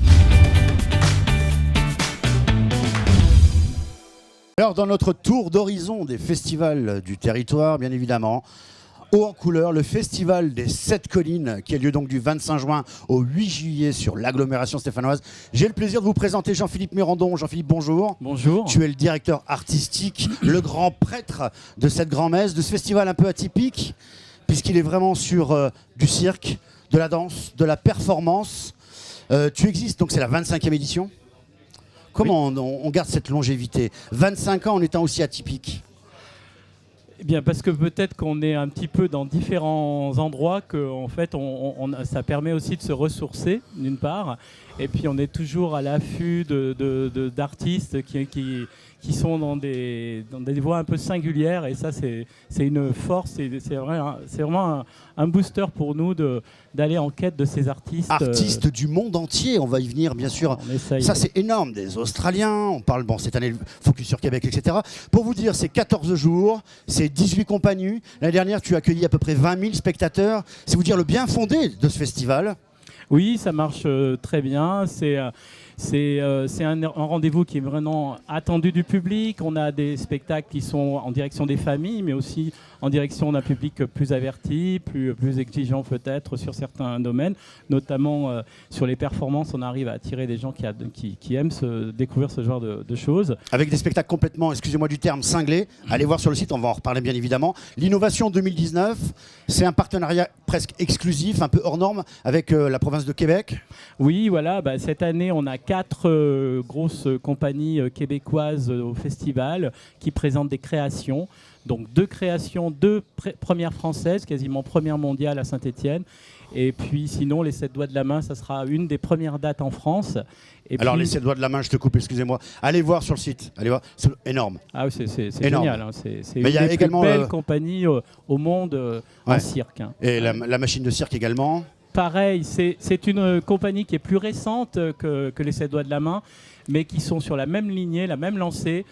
Alors dans notre tour d'horizon des festivals du territoire, bien évidemment, haut en couleur, le festival des 7 collines qui a lieu donc du 25 juin au 8 juillet sur l'agglomération stéphanoise. J'ai le plaisir de vous présenter Jean-Philippe Mérandon. Jean-Philippe, bonjour. Bonjour. Tu es le directeur artistique, le grand prêtre de cette grand-messe, de ce festival un peu atypique, puisqu'il est vraiment sur du cirque, de la danse, de la performance. Tu existes, donc c'est la 25e édition. Comment on garde cette longévité 25 ans en étant aussi atypique? Eh bien, parce que peut-être qu'on est un petit peu dans différents endroits, que en fait, ça permet aussi de se ressourcer, d'une part, et puis on est toujours à l'affût d'artistes qui sont dans des voies un peu singulières, et ça, c'est une force, c'est vraiment un booster pour nous d'aller en quête de ces artistes. Artistes du monde entier, on va y venir, bien sûr. Ça, c'est énorme. Des Australiens, on parle, bon, cette année, Focus sur Québec, etc. Pour vous dire, c'est 14 jours, c'est 18 compagnies. L'année dernière, tu as accueilli à peu près 20 000 spectateurs. C'est vous dire le bien fondé de ce festival. Oui, ça marche très bien. C'est un rendez-vous qui est vraiment attendu du public. On a des spectacles qui sont en direction des familles, mais aussi en direction d'un public plus averti, plus exigeant peut-être sur certains domaines. Notamment sur les performances, on arrive à attirer des gens qui aiment découvrir ce genre de choses. Avec des spectacles complètement, excusez-moi du terme, cinglés. Allez voir sur le site, on va en reparler bien évidemment. L'innovation 2019, c'est un partenariat presque exclusif, un peu hors norme, avec la province de Québec. Oui, voilà. Cette année, on a 4 grosses compagnies québécoises au festival qui présentent des créations. Donc 2 créations, 2 premières françaises, quasiment première mondiale à Saint-Étienne. Et puis sinon, les 7 doigts de la main, ça sera une des premières dates en France. Et alors puis... les 7 doigts de la main, je te coupe, excusez-moi. Allez voir sur le site, allez voir, c'est énorme. Ah oui, c'est génial. Hein. C'est une des plus belles compagnies au monde en cirque. Hein. Et la machine de cirque également. Pareil, c'est une compagnie qui est plus récente que les 7 doigts de la main, mais qui sont sur la même lignée, la même lancée.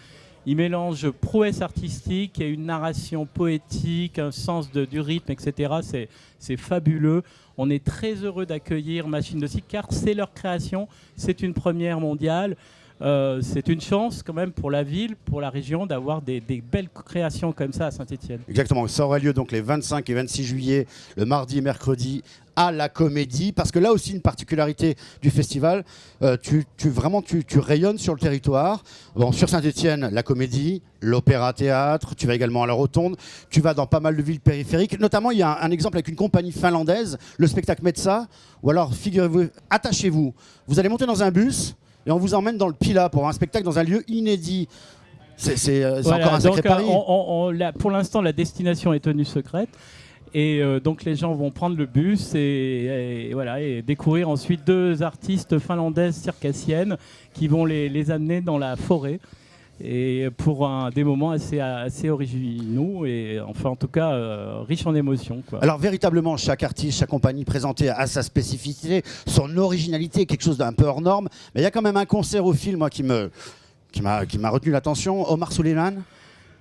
Ils mélangent prouesse artistique et une narration poétique, un sens du rythme, etc. C'est fabuleux. On est très heureux d'accueillir Machine de Cirque car c'est leur création. C'est une première mondiale. C'est une chance quand même pour la ville, pour la région, d'avoir des belles créations comme ça à Saint-Étienne. Exactement, ça aura lieu donc les 25 et 26 juillet, le mardi et mercredi à la Comédie, parce que là aussi une particularité du festival, tu rayonnes sur le territoire. Bon, sur Saint-Étienne, la Comédie, l'Opéra-Théâtre, tu vas également à la Rotonde, tu vas dans pas mal de villes périphériques, notamment il y a un exemple avec une compagnie finlandaise, le spectacle Metsa, ou alors figurez-vous, attachez-vous, vous allez monter dans un bus et on vous emmène dans le Pilat pour un spectacle dans un lieu inédit. C'est voilà, encore un sacré pari. Pour l'instant, la destination est tenue secrète. Et donc les gens vont prendre le bus et découvrir ensuite 2 artistes finlandaises circassiennes qui vont les amener dans la forêt. Et pour des moments assez originaux et enfin en tout cas riches en émotions, quoi. Alors véritablement chaque artiste, chaque compagnie présentée a sa spécificité, son originalité, quelque chose d'un peu hors norme. Mais il y a quand même un concert au film moi, qui m'a retenu l'attention, Omar Souleyman.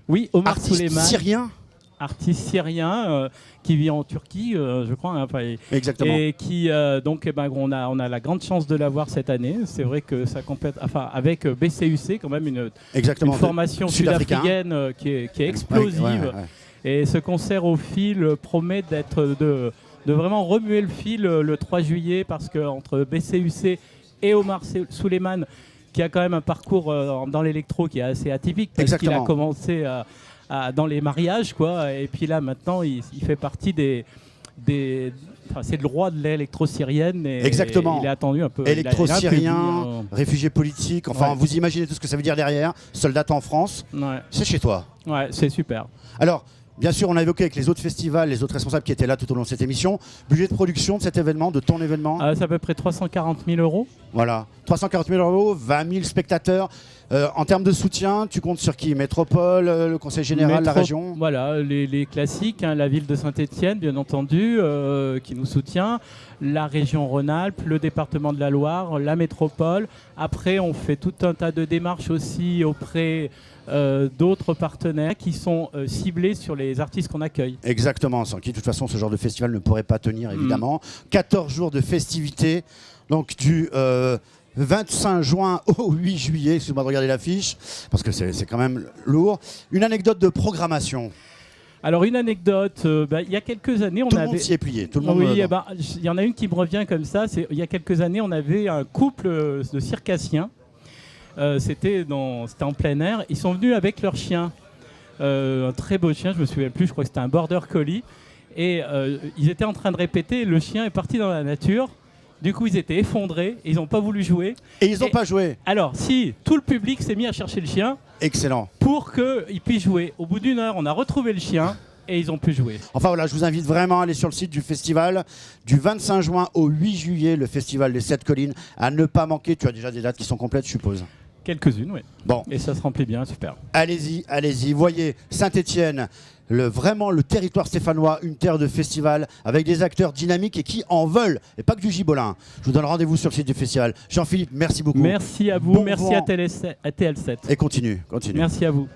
Oui, Omar Souleyman. Syrien. Artiste syrien qui vit en Turquie, je crois. Hein, exactement. Et qui, on a la grande chance de l'avoir cette année. C'est vrai que ça complète, avec BCUC, quand même une formation sud-africaine qui est explosive. Et ce concert au fil promet de vraiment remuer le fil le 3 juillet, parce qu'entre BCUC et Omar Souleyman, qui a quand même un parcours dans l'électro qui est assez atypique, parce qu'il a commencé dans les mariages, quoi. Et puis là, maintenant, il fait partie c'est le roi de l'électro-syrienne. Exactement. Il est attendu un peu. Électro-syrien, réfugié politique. Enfin, vous imaginez tout ce que ça veut dire derrière. Soldat en France. Ouais. C'est chez toi. Ouais, c'est super. Alors, bien sûr, on a évoqué avec les autres festivals, les autres responsables qui étaient là tout au long de cette émission. Budget de production de cet événement, de ton événement c'est à peu près 340 000 €. Voilà, 340 000 €, 20 000 spectateurs. En termes de soutien, tu comptes sur qui? Métropole, le Conseil général, la région? Voilà, les classiques, hein, la ville de Saint-Étienne, bien entendu, qui nous soutient, la région Rhône-Alpes, le département de la Loire, la métropole. Après, on fait tout un tas de démarches aussi auprès d'autres partenaires qui sont ciblés sur les artistes qu'on accueille. Exactement, sans qui, de toute façon, ce genre de festival ne pourrait pas tenir, évidemment. 14 jours de festivités, donc du 25 juin au 8 juillet, excuse-moi de regarder l'affiche, parce que c'est quand même lourd. Une anecdote de programmation. Alors une anecdote, il y a quelques années, tout le monde s'y est plié. Tout le monde. Oui, il y en a une qui me revient comme ça. Il y a quelques années, on avait un couple de circassiens. C'était en plein air. Ils sont venus avec leur chien, un très beau chien. Je me souviens plus. Je crois que c'était un border collie. Et ils étaient en train de répéter. Le chien est parti dans la nature. Du coup, ils étaient effondrés. Et ils n'ont pas voulu jouer. Et ils n'ont pas joué. Alors, si tout le public s'est mis à chercher le chien. Excellent. Pour qu'ils puissent jouer. Au bout d'une heure, on a retrouvé le chien et ils ont pu jouer. Enfin voilà, je vous invite vraiment à aller sur le site du festival du 25 juin au 8 juillet, le festival des 7 collines, à ne pas manquer. Tu as déjà des dates qui sont complètes, je suppose. Quelques-unes, oui. Bon. Et ça se remplit bien, super. Allez-y. Voyez, Saint-Étienne, vraiment le territoire stéphanois, une terre de festival avec des acteurs dynamiques et qui en veulent, et pas que du gibolin. Je vous donne rendez-vous sur le site du festival. Jean-Philippe, merci beaucoup. Merci à vous, bon merci vent. à TL7. Et continue. Merci à vous.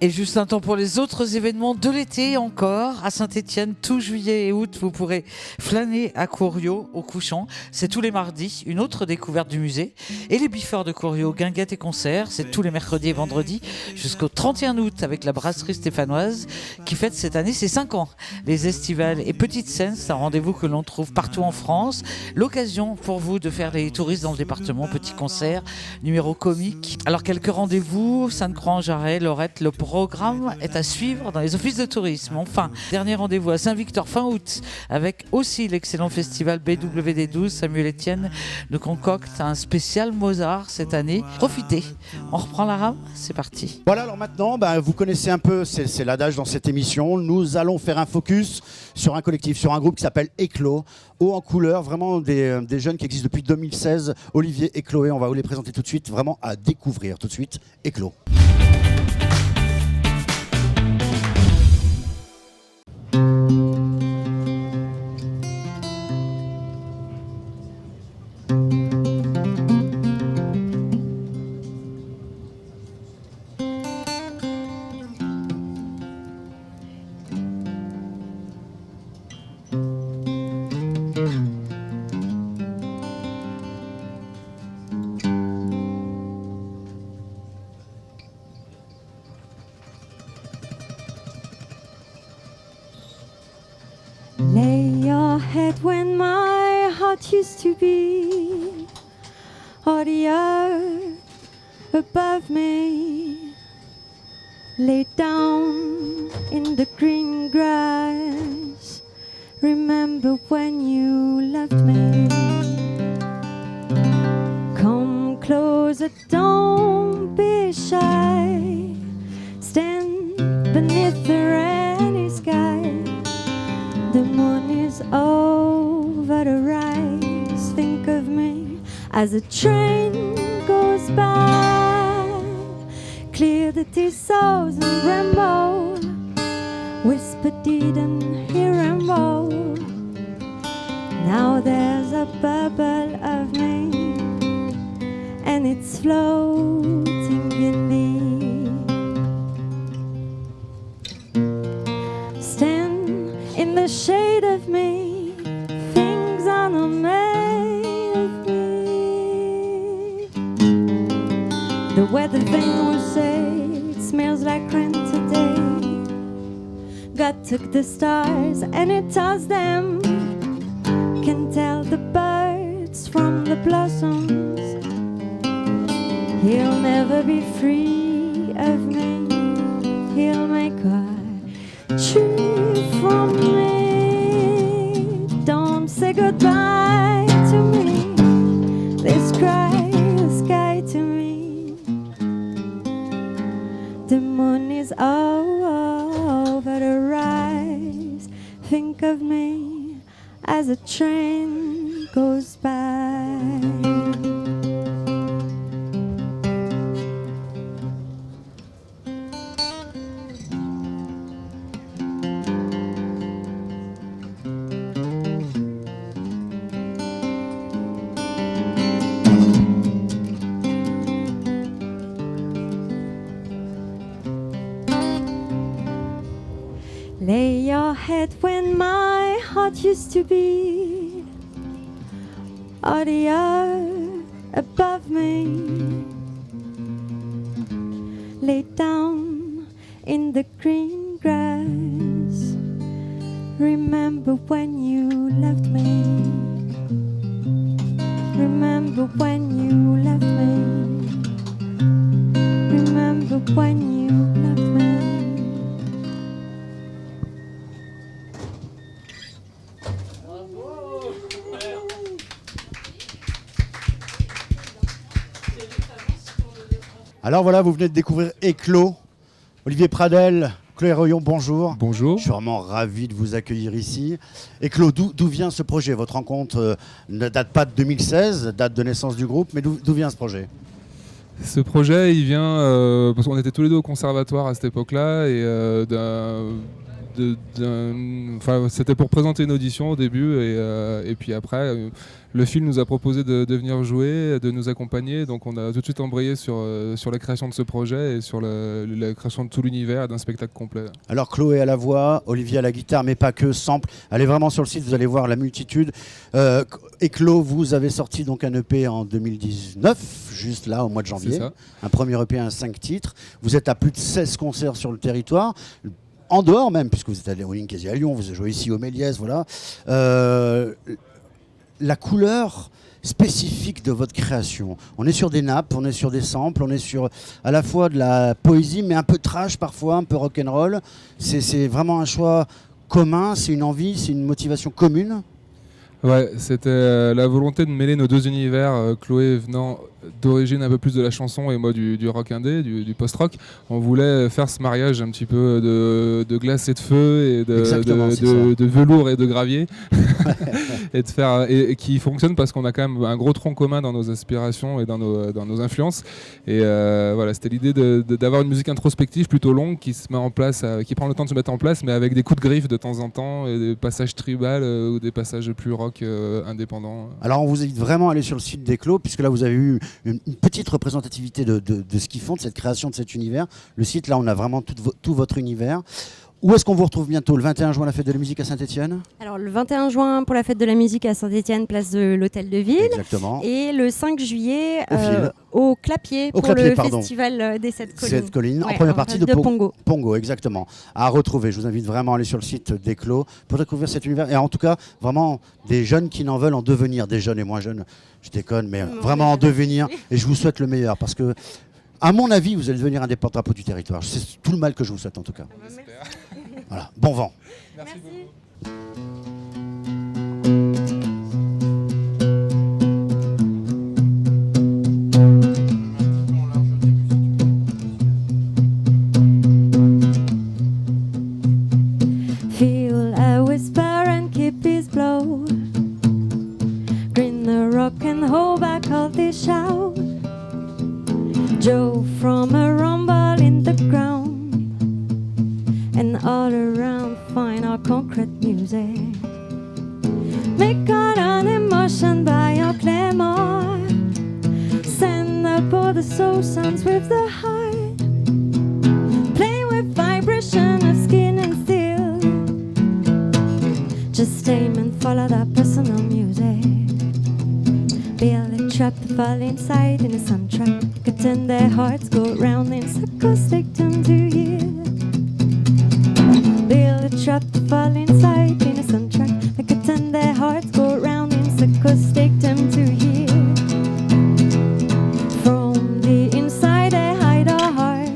Et juste un temps pour les autres événements de l'été encore. À Saint-Étienne, tout juillet et août, vous pourrez flâner à Couriot au couchant. C'est tous les mardis, une autre découverte du musée. Et les biffeurs de Couriot, guinguettes et concerts, c'est tous les mercredis et vendredis jusqu'au 31 août avec la brasserie stéphanoise qui fête cette année ses 5 ans. Les estivales et petites scènes, c'est un rendez-vous que l'on trouve partout en France. L'occasion pour vous de faire les touristes dans le département, petits concerts, numéros comiques. Alors quelques rendez-vous, Sainte-Croix, Jarret, Lorette, le programme est à suivre dans les offices de tourisme. Enfin, dernier rendez-vous à Saint-Victor fin août avec aussi l'excellent festival BWD12. Samuel Etienne nous concocte un spécial Mozart cette année. Profitez, on reprend la rame, c'est parti. Voilà, alors maintenant, vous connaissez un peu, c'est l'adage dans cette émission. Nous allons faire un focus sur un collectif, sur un groupe qui s'appelle Éclos, haut en couleur, vraiment des jeunes qui existent depuis 2016. Olivier et Chloé, on va vous les présenter tout de suite, vraiment à découvrir tout de suite. Éclos. Lay your head when my heart used to be, or the earth above me. Lay down in the green grass, remember when you loved me. Come closer, don't be shy, stand beneath the rainy sky. The moon is over the rise. Think of me as a train goes by. Clear the thistles and rainbow. Whisper didn't hear rainbow. Now there's a bubble of me, and it's floating in the in the shade of me, things are not made of me. The weather vane will say it smells like rain today. God took the stars and it tossed them. Can tell the birds from the blossoms. He'll never be free of me. He'll make a tree from me. Don't say goodbye to me. This cry sky to me. The moon is over the rise. Think of me as a train goes by. Lay your head when my heart used to be, or the earth above me. Lay down in the green grass, Remember when you left me. Remember when you left me. Remember when you left me. Alors voilà, vous venez de découvrir Éclos. Olivier Pradel, Chloé Royon, bonjour. Bonjour. Je suis vraiment ravi de vous accueillir ici. Éclos, d'où vient ce projet? Votre rencontre ne date pas de 2016, date de naissance du groupe, mais d'où vient ce projet? Ce projet, il vient parce qu'on était tous les deux au conservatoire à cette époque-là et c'était pour présenter une audition au début et puis après le film nous a proposé de venir jouer, de nous accompagner, donc on a tout de suite embrayé sur la création de ce projet et sur la création de tout l'univers d'un spectacle complet. Alors Chloé à la voix, Olivier à la guitare, mais pas que, sample. Allez vraiment sur le site, vous allez voir la multitude. Éclos, vous avez sorti donc un EP en 2019, juste là au mois de janvier. C'est ça. Un premier EP, 5 titres. Vous êtes à plus de 16 concerts sur le territoire. En dehors même, puisque vous êtes allé au Ninkasi à Lyon, vous avez joué ici au Méliès, voilà. La couleur spécifique de votre création. On est sur des nappes, on est sur des samples, on est sur à la fois de la poésie, mais un peu trash parfois, un peu rock'n'roll. C'est vraiment un choix commun, c'est une envie, c'est une motivation commune. Ouais, c'était la volonté de mêler nos deux univers, Chloé venant d'origine un peu plus de la chanson et moi du rock indé, du post-rock. On voulait faire ce mariage un petit peu de glace et de feu et de velours et de gravier et de faire et qui fonctionne parce qu'on a quand même un gros tronc commun dans nos aspirations et dans nos influences. Et voilà, c'était l'idée d'avoir une musique introspective plutôt longue qui se met en place, qui prend le temps de se mettre en place, mais avec des coups de griffe de temps en temps et des passages tribal ou des passages plus rock indépendants. Alors on vous invite vraiment à aller sur le site d'Éclos, puisque là vous avez eu une petite représentativité de ce qu'ils font, de cette création, de cet univers. Le site, là, on a vraiment tout votre univers. Où est-ce qu'on vous retrouve bientôt? Le 21 juin, la fête de la musique à Saint-Étienne? Alors le 21 juin pour la fête de la musique à Saint-Étienne, place de l'Hôtel de Ville. Exactement. Et le 5 juillet au Clapier pour le festival des 7 collines. 7 collines, Ouais, en première partie de Pongo. Pongo, exactement. À retrouver. Je vous invite vraiment à aller sur le site d'Éclos pour découvrir cet univers. Et en tout cas, vraiment, des jeunes qui n'en veulent en devenir, des jeunes et moins jeunes, je déconne, mais vraiment en devenir. Et je vous souhaite le meilleur parce que, à mon avis, vous allez devenir un des porte-drapeaux du territoire. C'est tout le mal que je vous souhaite en tout cas. Voilà, bon vent. Merci beaucoup. Feel a whisper and keep his blow. Green the rock and hold back all the shout. Joe from a rumble in the ground. And all around find our concrete music. Make out an emotion by our claymore. Send up all the soul sounds with the heart. Play with vibration of skin and steel. Just aim and follow that personal music. Build a trap to fall inside in a soundtrack. Pretend their hearts go round in circles, take them to hear. Build a trap to fall inside in a soundtrack. Like pretend their hearts go round in circles, take them to hear. From the inside they hide our heart.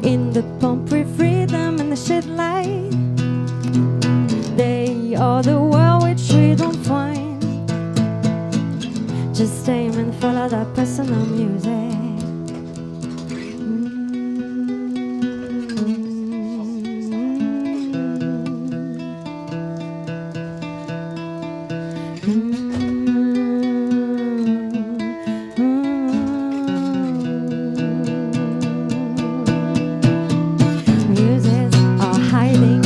In the pump with freedom and the shit light. They are the world which we don't find. Just aim and follow that personal music. Muses are hiding,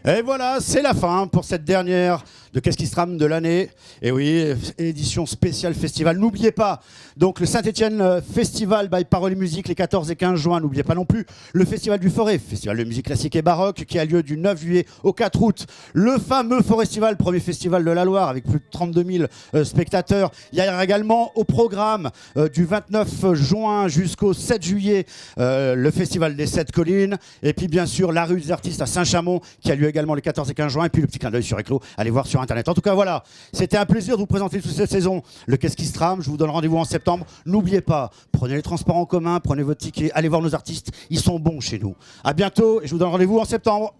Et voilà, c'est la fin pour cette dernière de Qu'est-ce qui se trame de l'année. Et oui, édition spéciale festival. N'oubliez pas, donc le Saint-Étienne Festival by Parole et Musique les 14 et 15 juin. N'oubliez pas non plus le Festival du Forêt, festival de musique classique et baroque qui a lieu du 9 juillet au 4 août. Le fameux Forestival, premier festival de la Loire avec plus de 32 000 spectateurs. Il y a également au programme du 29 juin jusqu'au 7 juillet le Festival des 7 collines. Et puis bien sûr la rue des artistes à Saint-Chamond qui a lieu également les 14 et 15 juin. Et puis le petit clin d'œil sur Éclos, allez voir sur internet. En tout cas voilà, c'était un plaisir de vous présenter toute cette saison le Qu'est-ce qui se trame. Je vous donne rendez-vous en septembre. N'oubliez pas, prenez les transports en commun, prenez votre ticket, allez voir nos artistes, ils sont bons chez nous. À bientôt et je vous donne rendez-vous en septembre.